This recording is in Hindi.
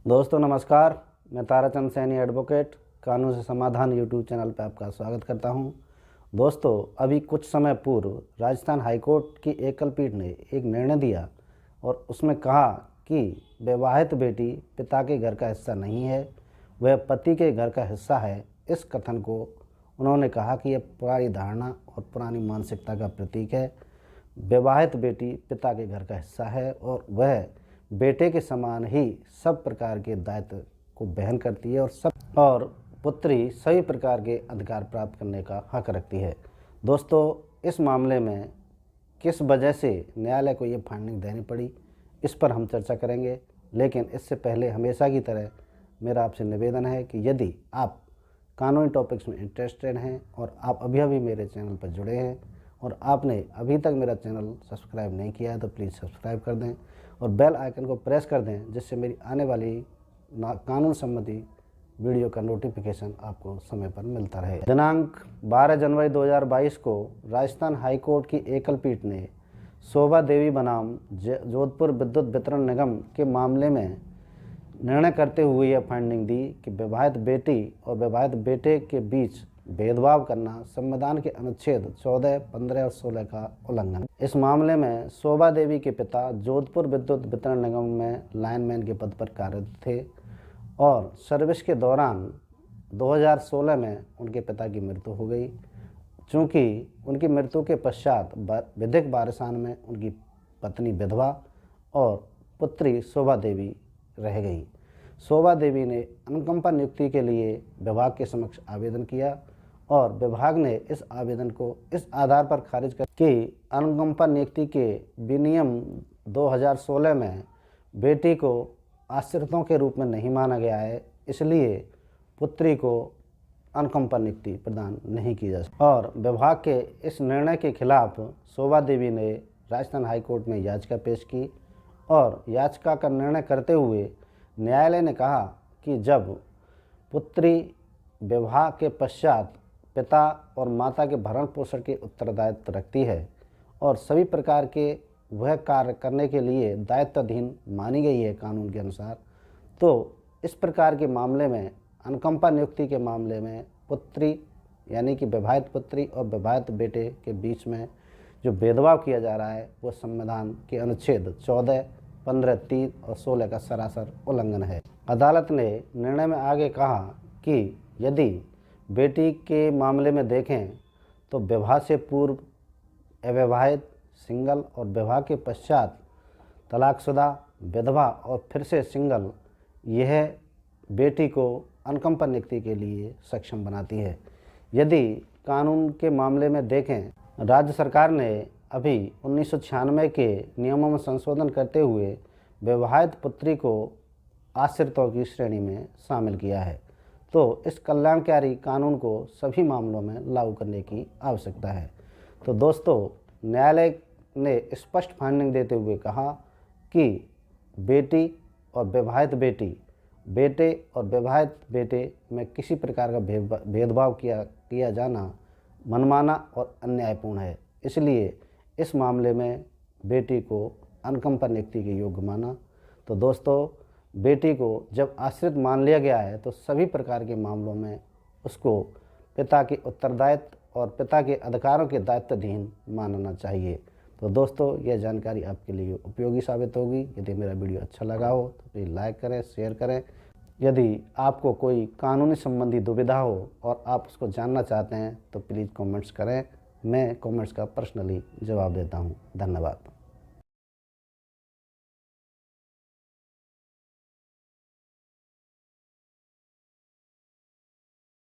दोस्तों नमस्कार, मैं ताराचंद सैनी एडवोकेट कानून से समाधान यूट्यूब चैनल पर आपका स्वागत करता हूं। दोस्तों, अभी कुछ समय पूर्व राजस्थान हाईकोर्ट की एकल पीठ ने एक निर्णय दिया और उसमें कहा कि विवाहित बेटी पिता के घर का हिस्सा नहीं है, वह पति के घर का हिस्सा है। इस कथन को उन्होंने कहा कि यह पुरानी धारणा और पुरानी मानसिकता का प्रतीक है। विवाहित बेटी पिता के घर का हिस्सा है और वह बेटे के समान ही सब प्रकार के दायित्व को वहन करती है और पुत्री सभी प्रकार के अधिकार प्राप्त करने का हक रखती है। दोस्तों, इस मामले में किस वजह से न्यायालय को ये फाइंडिंग देनी पड़ी, इस पर हम चर्चा करेंगे। लेकिन इससे पहले हमेशा की तरह मेरा आपसे निवेदन है कि यदि आप कानूनी टॉपिक्स में इंटरेस्टेड हैं और आप अभी मेरे चैनल पर जुड़े हैं और आपने अभी तक मेरा चैनल सब्सक्राइब नहीं किया है तो प्लीज़ सब्सक्राइब कर दें और बेल आइकन को प्रेस कर दें, जिससे मेरी आने वाली कानून संबंधी वीडियो का नोटिफिकेशन आपको समय पर मिलता रहे। दिनांक 12 जनवरी 2022 को राजस्थान हाईकोर्ट की एकल पीठ ने शोभा देवी बनाम जोधपुर विद्युत वितरण निगम के मामले में निर्णय करते हुए यह फाइंडिंग दी कि विवाहित बेटी और विवाहित बेटे के बीच भेदभाव करना संविधान के अनुच्छेद 14, 15 और 16 का उल्लंघन। इस मामले में शोभा देवी के पिता जोधपुर विद्युत वितरण निगम में लाइनमैन के पद पर कार्यरत थे और सर्विस के दौरान 2016 में उनके पिता की मृत्यु हो गई। चूँकि उनकी मृत्यु के पश्चात विधिक वारिसान में उनकी पत्नी विधवा और पुत्री शोभा देवी रह गई। शोभा देवी ने अनुकंपा नियुक्ति के लिए विभाग के समक्ष आवेदन किया और विभाग ने इस आवेदन को इस आधार पर खारिज कर कि अनुकंपा नियुक्ति के विनियम 2016 में बेटी को आश्रितों के रूप में नहीं माना गया है, इसलिए पुत्री को अनुकंपा नियुक्ति प्रदान नहीं की जा सकती। और विभाग के इस निर्णय के खिलाफ शोभा देवी ने राजस्थान हाईकोर्ट में याचिका पेश की और याचिका का निर्णय करते हुए न्यायालय ने कहा कि जब पुत्री विवाह के पश्चात पिता और माता के भरण पोषण के उत्तरदायित्व रखती है और सभी प्रकार के वह कार्य करने के लिए दायित्वाधीन मानी गई है कानून के अनुसार, तो इस प्रकार के मामले में अनुकंपा नियुक्ति के मामले में पुत्री यानी कि विवाहित पुत्री और विवाहित बेटे के बीच में जो भेदभाव किया जा रहा है वो संविधान के अनुच्छेद 14, 15, 3 और 16 का सरासर उल्लंघन है। अदालत ने निर्णय में आगे कहा कि यदि बेटी के मामले में देखें तो विवाह से पूर्व अविवाहित, सिंगल और विवाह के पश्चात तलाकशुदा, विधवा और फिर से सिंगल, यह बेटी को अनुकंपा नियुक्ति के लिए सक्षम बनाती है। यदि कानून के मामले में देखें, राज्य सरकार ने अभी 1996 के नियमों में संशोधन करते हुए विवाहित पुत्री को आश्रितों की श्रेणी में शामिल किया है, तो इस कल्याणकारी कानून को सभी मामलों में लागू करने की आवश्यकता है। तो दोस्तों, न्यायालय ने स्पष्ट फाइंडिंग देते हुए कहा कि बेटी और विवाहित बेटी, बेटे और विवाहित बेटे में किसी प्रकार का भेदभाव किया जाना मनमाना और अन्यायपूर्ण है। इसलिए इस मामले में बेटी को अनुकंपा नियुक्ति के योग्य माना। तो दोस्तों, बेटी को जब आश्रित मान लिया गया है तो सभी प्रकार के मामलों में उसको पिता के उत्तरदायित्व और पिता के अधिकारों के दायित्वाधीन मानना चाहिए। तो दोस्तों, यह जानकारी आपके लिए उपयोगी साबित होगी। यदि मेरा वीडियो अच्छा लगा हो तो प्लीज़ लाइक करें, शेयर करें। यदि आपको कोई कानूनी संबंधी दुविधा हो और आप उसको जानना चाहते हैं तो प्लीज़ कमेंट्स करें। मैं कमेंट्स का पर्सनली जवाब देता हूं। धन्यवाद।